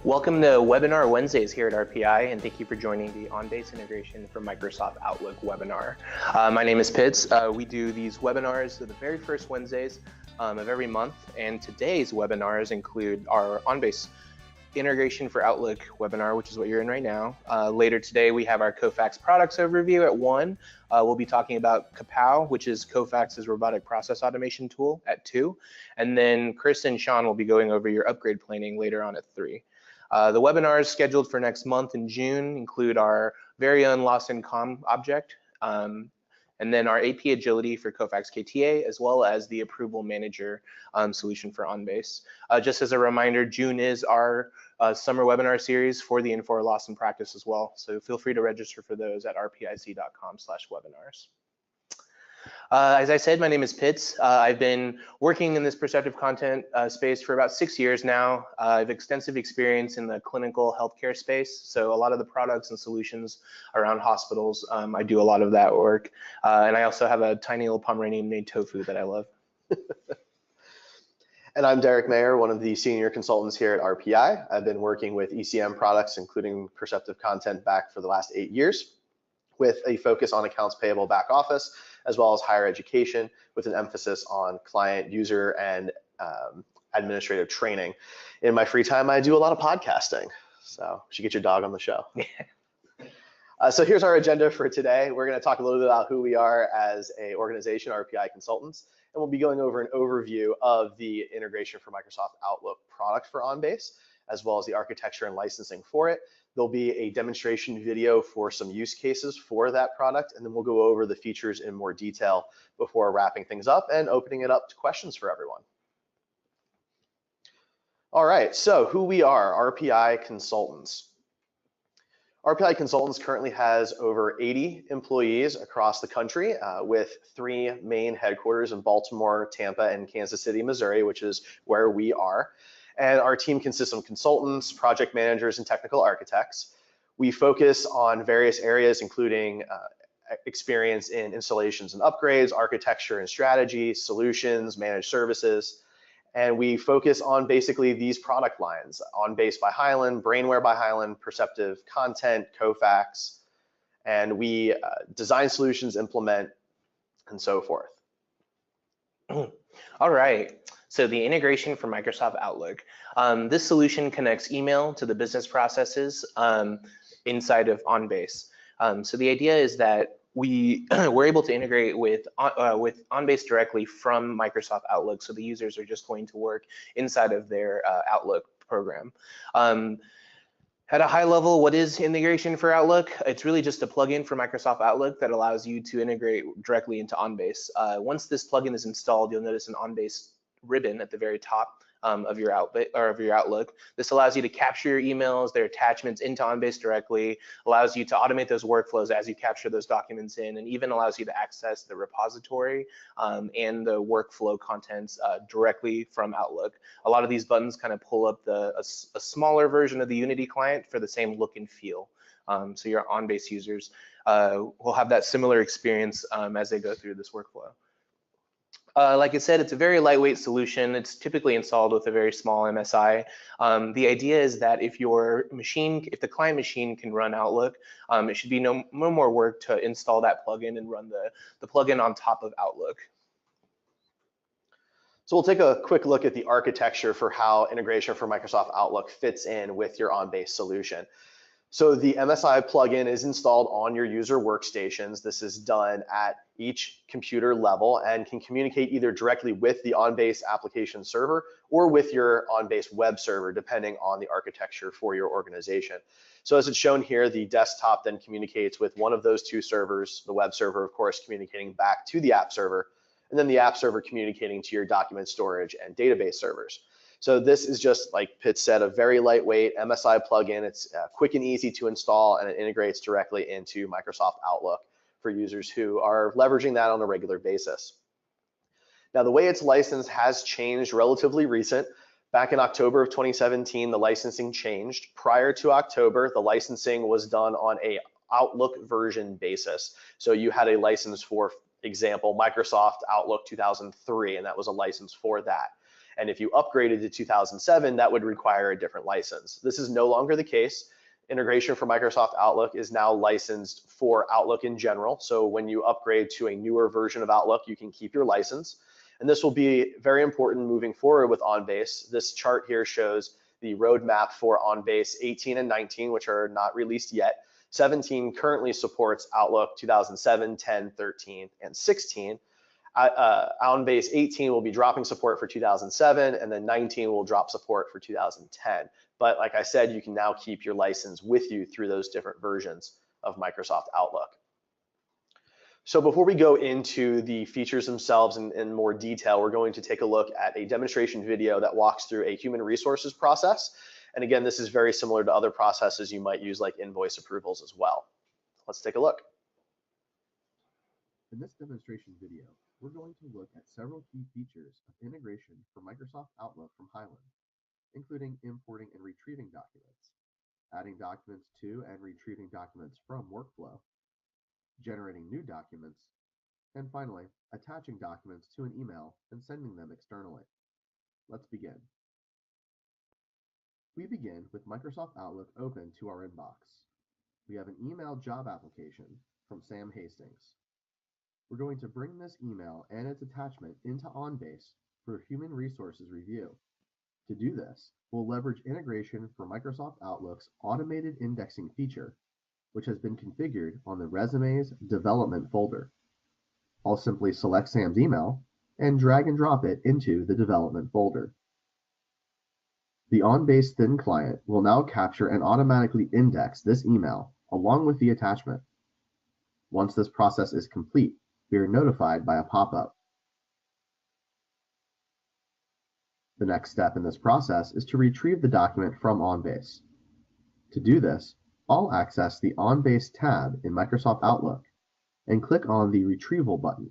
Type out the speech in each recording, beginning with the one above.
Welcome to Webinar Wednesdays here at RPI, and thank you for joining the OnBase integration for Microsoft Outlook webinar. My name is Pitts. We do these webinars the very first Wednesdays of every month, and today's webinars include our OnBase integration for Outlook webinar, which is what you're in right now. Later today, we have our Kofax products overview at 1. We'll be talking about Kapow, which is Kofax's robotic process automation tool, at 2. And then Chris and Sean will be going over your upgrade planning later on at 3. The webinars scheduled for next month in June include our very own loss and com object, and then our AP agility for Kofax KTA, as well as the approval manager solution for OnBase. Just as a reminder, June is our summer webinar series for the Infor Loss and Practice as well. So feel free to register for those at rpic.com/webinars. As I said, my name is Pitts. I've been working in this perceptive content space for about 6 years now. I have extensive experience in the clinical healthcare space, so a lot of the products and solutions around hospitals, I do a lot of that work. And I also have a tiny little Pomeranian named Tofu that I love. And I'm Derreck Mayer, one of the senior consultants here at RPI. I've been working with ECM products, including perceptive content, back for the last 8 years, with a focus on accounts payable back office, as well as higher education, with an emphasis on client, user, and administrative training. In my free time, I do a lot of podcasting, so you should get your dog on the show. So here's our agenda for today. We're going to talk a little bit about who we are as an organization, RPI Consultants, and we'll be going over an overview of the integration for Microsoft Outlook product for OnBase, as well as the architecture and licensing for it. There'll be a demonstration video for some use cases for that product, and then we'll go over the features in more detail before wrapping things up and opening it up to questions for everyone. All right, so who we are, RPI Consultants. RPI Consultants currently has over 80 employees across the country, with 3 main headquarters in Baltimore, Tampa, and Kansas City, Missouri, which is where we are. And our team consists of consultants, project managers, and technical architects. We focus on various areas, including experience in installations and upgrades, architecture and strategy, solutions, managed services. And we focus on basically these product lines: OnBase by Hyland, Brainware by Hyland, Perceptive Content, Kofax. And we design solutions, implement, and so forth. All right, so the integration for Microsoft Outlook. This solution connects email to the business processes inside of OnBase. So the idea is that we're able to integrate with OnBase directly from Microsoft Outlook, so the users are just going to work inside of their Outlook program. At a high level, what is integration for Outlook? It's really just a plugin for Microsoft Outlook that allows you to integrate directly into OnBase. Once this plugin is installed, you'll notice an OnBase ribbon at the very top of your Outlook. This allows you to capture your emails, their attachments into OnBase directly, allows you to automate those workflows as you capture those documents in, and even allows you to access the repository and the workflow contents directly from Outlook. A lot of these buttons kind of pull up a smaller version of the Unity client for the same look and feel. So your OnBase users will have that similar experience as they go through this workflow. Like I said, it's a very lightweight solution. It's typically installed with a very small MSI. The idea is that if the client machine can run Outlook, it should be no more work to install that plugin and run the plugin on top of Outlook. So we'll take a quick look at the architecture for how integration for Microsoft Outlook fits in with your OnBase solution. So the MSI plugin is installed on your user workstations. This is done at each computer level and can communicate either directly with the OnBase application server or with your OnBase web server, depending on the architecture for your organization. So as it's shown here, the desktop then communicates with one of those 2 servers, the web server, of course, communicating back to the app server, and then the app server communicating to your document storage and database servers. So this is just, like Pitt said, a very lightweight MSI plugin. It's quick and easy to install, and it integrates directly into Microsoft Outlook for users who are leveraging that on a regular basis. Now, the way it's licensed has changed relatively recent. Back in October of 2017, the licensing changed. Prior to October, the licensing was done on a Outlook version basis. So you had a license for example, Microsoft Outlook 2003, and that was a license for that. And if you upgraded to 2007, that would require a different license. This is no longer the case. Integration for Microsoft Outlook is now licensed for Outlook in general. So when you upgrade to a newer version of Outlook, you can keep your license. And this will be very important moving forward with OnBase. This chart here shows the roadmap for OnBase 18 and 19, which are not released yet. 17 currently supports Outlook 2007, 10, 13, and 16. OnBase 18 will be dropping support for 2007, and then 19 will drop support for 2010. But like I said, you can now keep your license with you through those different versions of Microsoft Outlook. So before we go into the features themselves in more detail, we're going to take a look at a demonstration video that walks through a human resources process. And again, this is very similar to other processes you might use, like invoice approvals as well. Let's take a look. In this demonstration video, we're going to look at several key features of integration for Microsoft Outlook from Hyland, including importing and retrieving documents, adding documents to and retrieving documents from workflow, generating new documents, and finally, attaching documents to an email and sending them externally. Let's begin. We begin with Microsoft Outlook open to our inbox. We have an email job application from Sam Hastings. We're going to bring this email and its attachment into OnBase for human resources review. To do this, we'll leverage integration for Microsoft Outlook's automated indexing feature, which has been configured on the Resumes development folder. I'll simply select Sam's email and drag and drop it into the development folder. The OnBase thin client will now capture and automatically index this email along with the attachment. Once this process is complete, we are notified by a pop-up. The next step in this process is to retrieve the document from OnBase. To do this, I'll access the OnBase tab in Microsoft Outlook and click on the Retrieval button.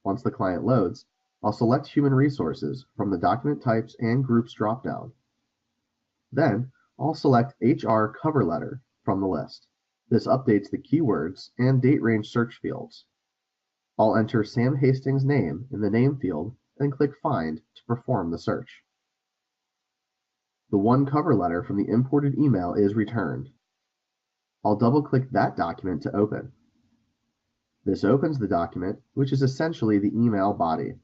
Once the client loads, I'll select Human Resources from the Document Types and Groups dropdown. Then, I'll select HR Cover Letter from the list. This updates the keywords and date range search fields. I'll enter Sam Hastings' name in the name field and click Find to perform the search. The one cover letter from the imported email is returned. I'll double-click that document to open. This opens the document, which is essentially the email body.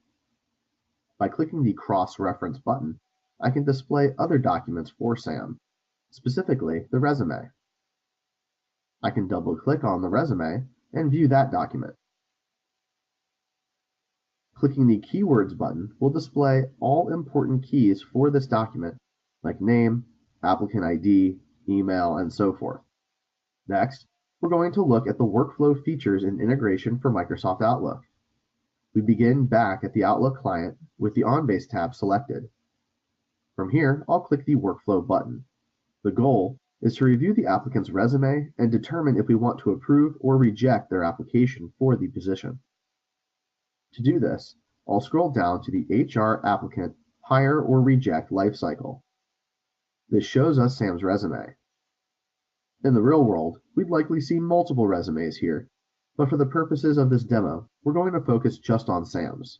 By clicking the Cross-Reference button, I can display other documents for Sam, specifically the resume. I can double-click on the resume and view that document. Clicking the Keywords button will display all important keys for this document, like name, applicant ID, email, and so forth. Next, we're going to look at the workflow features and integration for Microsoft Outlook. We begin back at the Outlook client with the OnBase tab selected. From here, I'll click the Workflow button. The goal is to review the applicant's resume and determine if we want to approve or reject their application for the position. To do this, I'll scroll down to the HR applicant hire or reject lifecycle. This shows us Sam's resume. In the real world, we'd likely see multiple resumes here, but for the purposes of this demo, we're going to focus just on Sam's.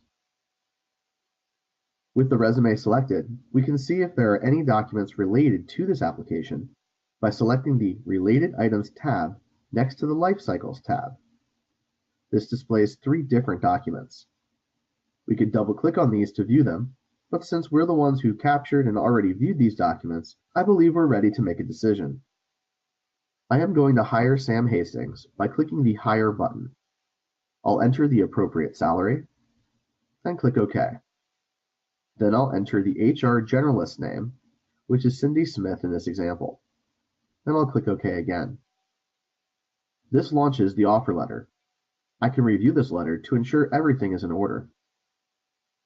With the resume selected, we can see if there are any documents related to this application by selecting the Related Items tab next to the Life Cycles tab. This displays 3 different documents. We could double-click on these to view them, but since we're the ones who captured and already viewed these documents, I believe we're ready to make a decision. I am going to hire Sam Hastings by clicking the Hire button. I'll enter the appropriate salary and click OK. Then I'll enter the HR generalist name, which is Cindy Smith in this example. Then I'll click OK again. This launches the offer letter. I can review this letter to ensure everything is in order.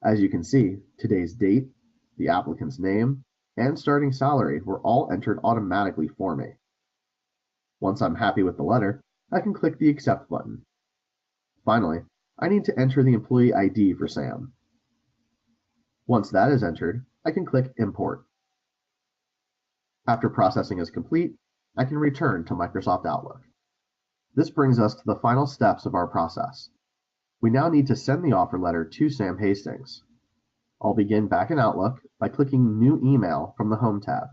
As you can see, today's date, the applicant's name, and starting salary were all entered automatically for me. Once I'm happy with the letter, I can click the Accept button. Finally, I need to enter the employee ID for Sam. Once that is entered, I can click Import. After processing is complete, I can return to Microsoft Outlook. This brings us to the final steps of our process. We now need to send the offer letter to Sam Hastings. I'll begin back in Outlook by clicking New Email from the Home tab.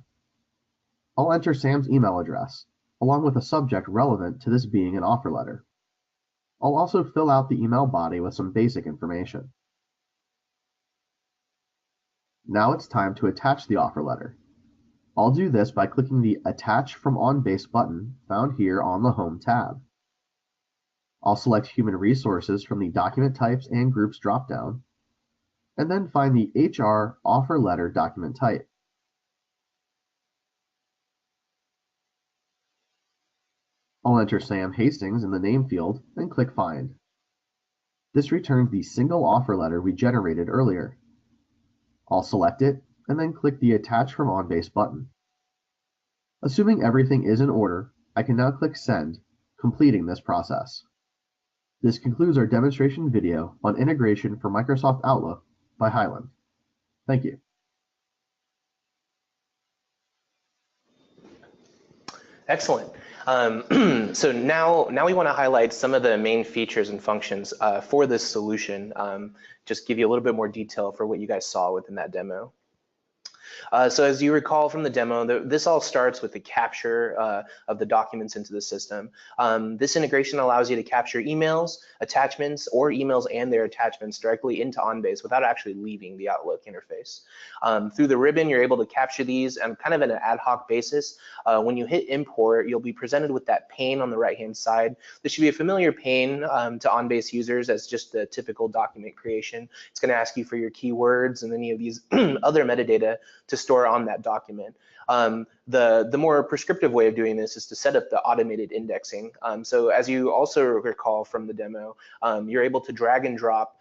I'll enter Sam's email address, along with a subject relevant to this being an offer letter. I'll also fill out the email body with some basic information. Now it's time to attach the offer letter. I'll do this by clicking the Attach from OnBase button found here on the Home tab. I'll select Human Resources from the Document Types and Groups dropdown, and then find the HR Offer Letter document type. I'll enter Sam Hastings in the name field and click Find. This returns the single offer letter we generated earlier. I'll select it and then click the Attach from OnBase button. Assuming everything is in order, I can now click Send, completing this process. This concludes our demonstration video on integration for Microsoft Outlook by Hyland. Thank you. Excellent. So now we want to highlight some of the main features and functions for this solution. Just give you a little bit more detail for what you guys saw within that demo. So as you recall from the demo, this all starts with the capture of the documents into the system. This integration allows you to capture emails, attachments, or emails and their attachments directly into OnBase without actually leaving the Outlook interface. Through the ribbon, you're able to capture these on kind of an ad hoc basis. When you hit import, you'll be presented with that pane on the right-hand side. This should be a familiar pane to OnBase users as just the typical document creation. It's going to ask you for your keywords and any of these other metadata to store on that document. The more prescriptive way of doing this is to set up the automated indexing. So as you also recall from the demo, you're able to drag and drop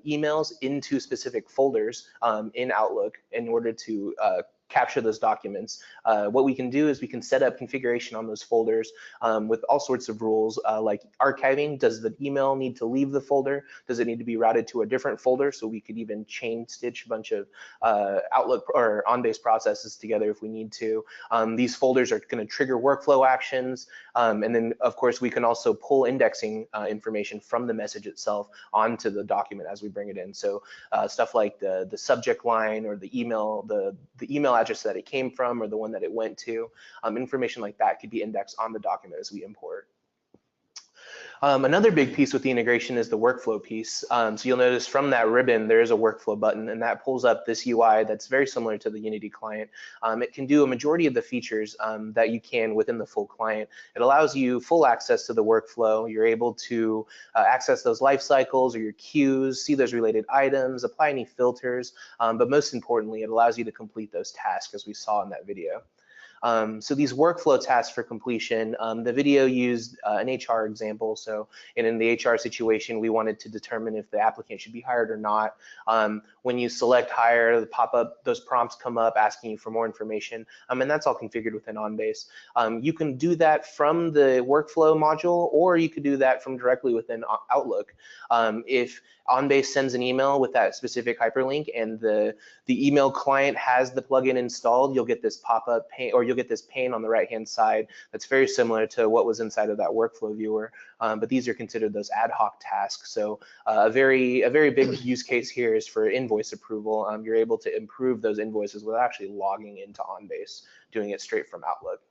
emails into specific folders in Outlook in order to capture those documents. What we can do is we can set up configuration on those folders with all sorts of rules like archiving. Does the email need to leave the folder? Does it need to be routed to a different folder? So we could even chain stitch a bunch of Outlook or OnBase processes together if we need to. These folders are going to trigger workflow actions. And then of course we can also pull indexing information from the message itself onto the document as we bring it in. So stuff like the subject line or the email address that it came from or the one that it went to, information like that could be indexed on the document as we import. Another big piece with the integration is the workflow piece. So you'll notice from that ribbon, there is a workflow button, and that pulls up this UI that's very similar to the Unity client. It can do a majority of the features that you can within the full client. It allows you full access to the workflow. You're able to access those life cycles or your queues, see those related items, apply any filters, but most importantly, it allows you to complete those tasks as we saw in that video. So these workflow tasks for completion, the video used an HR example. So in the HR situation, we wanted to determine if the applicant should be hired or not. When you select hire, the pop-up, those prompts come up asking you for more information, and that's all configured within OnBase. You can do that from the workflow module, or you could do that from directly within Outlook. If OnBase sends an email with that specific hyperlink and the email client has the plugin installed, you'll get this pop-up pane, or you'll get this pane on the right-hand side that's very similar to what was inside of that workflow viewer. But these are considered those ad hoc tasks. So a very big use case here is for invoice approval. You're able to improve those invoices without actually logging into OnBase, doing it straight from Outlook.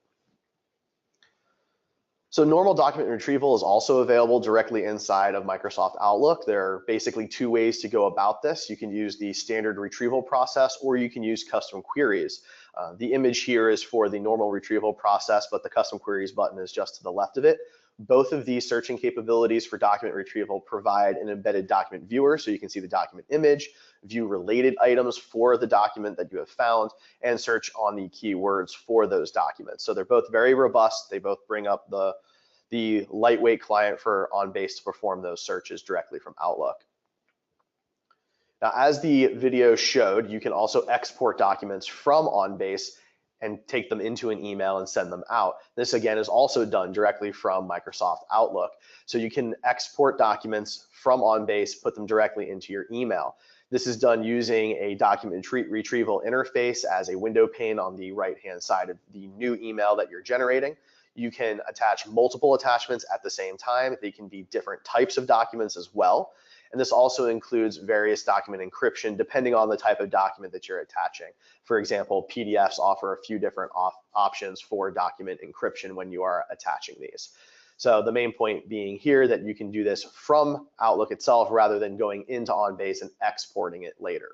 So normal document retrieval is also available directly inside of Microsoft Outlook. There are basically two ways to go about this. You can use the standard retrieval process, or you can use custom queries. The image here is for the normal retrieval process, but the custom queries button is just to the left of it. Both of these searching capabilities for document retrieval provide an embedded document viewer, so you can see the document image, view related items for the document that you have found, and search on the keywords for those documents. So they're both very robust. They both bring up the lightweight client for OnBase to perform those searches directly from Outlook. Now, as the video showed, you can also export documents from OnBase and take them into an email and send them out. This again is also done directly from Microsoft Outlook. So you can export documents from OnBase, put them directly into your email. This is done using a document retrieval interface as a window pane on the right-hand side of the new email that you're generating. You can attach multiple attachments at the same time. They can be different types of documents as well. And this also includes various document encryption depending on the type of document that you're attaching. For example, PDFs offer a few different options for document encryption when you are attaching these. So the main point being here that you can do this from Outlook itself rather than going into OnBase and exporting it later.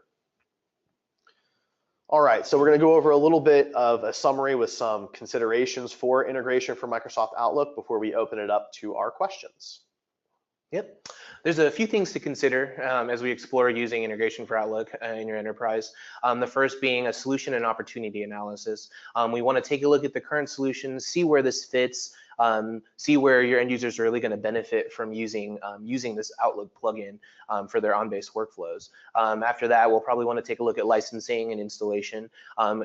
All right, so we're going to go over a little bit of a summary with some considerations for integration for Microsoft Outlook before we open it up to our questions. Yep. There's a few things to consider as we explore using integration for Outlook in your enterprise. The first being a solution and opportunity analysis. We want to take a look at the current solutions, see where this fits, see where your end users are really going to benefit from using this Outlook plugin for their OnBase workflows. After that, we'll probably want to take a look at licensing and installation.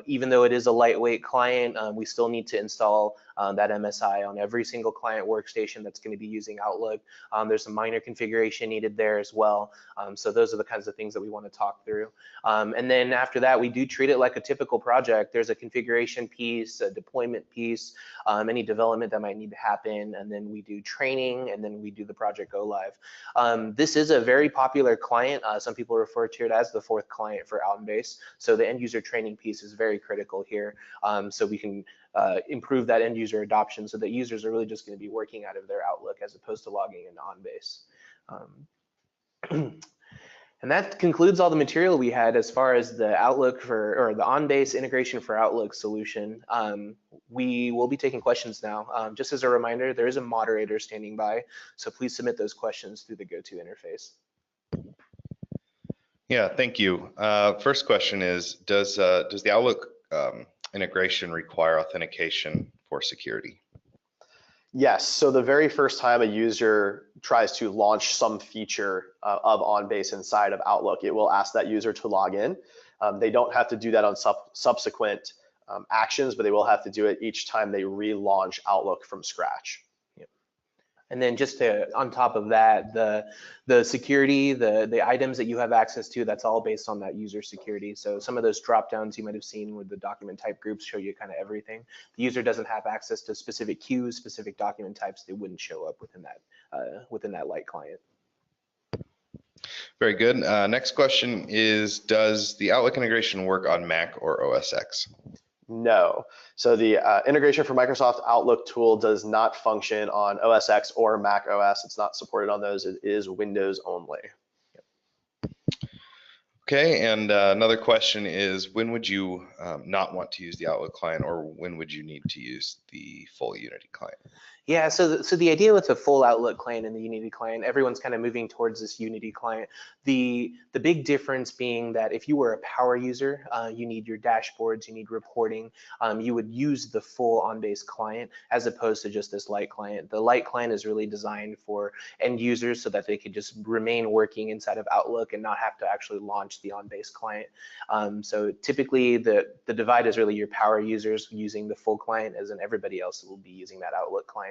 Even though it is a lightweight client, we still need to install that MSI on every single client workstation that's going to be using Outlook. There's some minor configuration needed there as well. So those are the kinds of things that we want to talk through. And then after that, we do treat it like a typical project. There's a configuration piece, a deployment piece, any development that might need to happen, and then we do training, and then we do the project go live. This is a very popular client. Some people refer to it as the fourth client for OnBase. So the end user training piece is very critical here. So we can improve that end user adoption so that users are really just going to be working out of their Outlook as opposed to logging into OnBase. And that concludes all the material we had as far as the Outlook or the OnBase integration for Outlook solution. We will be taking questions now. Just as a reminder, there is a moderator standing by, so please submit those questions through the GoTo interface. Yeah, thank you. First question is, does the Outlook integration require authentication for security? Yes, so the very first time a user tries to launch some feature of OnBase inside of Outlook, it will ask that user to log in. They don't have to do that on subsequent actions, but they will have to do it each time they relaunch Outlook from scratch. And then just on top of that, the security, the items that you have access to, that's all based on that user security. So some of those drop downs you might have seen with the document type groups show you kind of everything. The user doesn't have access to specific queues, specific document types, they wouldn't show up within that light client. Very good. Next question is, does the Outlook integration work on Mac or OS X? No. So the integration for Microsoft Outlook tool does not function on OS X or Mac OS. It's not supported on those. It is Windows only. Okay, and another question is, when would you not want to use the Outlook client, or when would you need to use the full Unity client? Yeah, so the idea with the full Outlook client and the Unity client, everyone's kind of moving towards this Unity client. The big difference being that if you were a power user, you need your dashboards, you need reporting, you would use the full OnBase client as opposed to just this light client. The light client is really designed for end users so that they could just remain working inside of Outlook and not have to actually launch the OnBase client. So typically the divide is really your power users using the full client, as in everybody else will be using that Outlook client.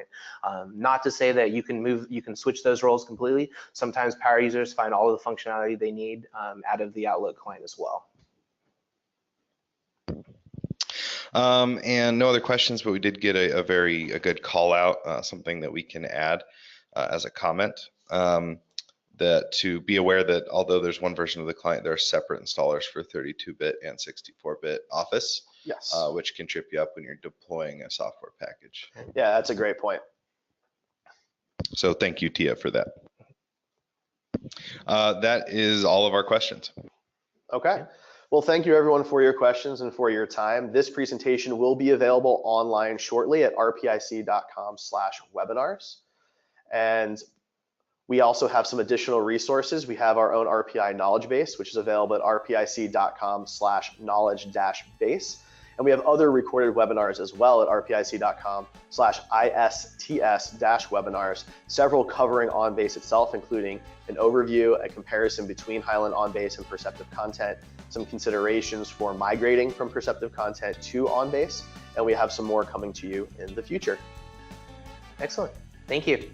Not to say that you can switch those roles completely. Sometimes power users find all of the functionality they need out of the Outlook client as well. And no other questions, but we did get a good call out, something that we can add as a comment. That to be aware that although there's one version of the client, there are separate installers for 32-bit and 64-bit Office. Yes. Which can trip you up when you're deploying a software package. Yeah, that's a great point. So thank you, Tia, for that. That is all of our questions. Okay. Well, thank you everyone for your questions and for your time. This presentation will be available online shortly at rpic.com/webinars. And we also have some additional resources. We have our own RPI knowledge base, which is available at rpic.com/knowledge-base. And we have other recorded webinars as well at rpic.com/ists-webinars, several covering OnBase itself, including an overview, a comparison between Hyland OnBase and Perceptive Content, some considerations for migrating from Perceptive Content to OnBase, and we have some more coming to you in the future. Excellent. Thank you.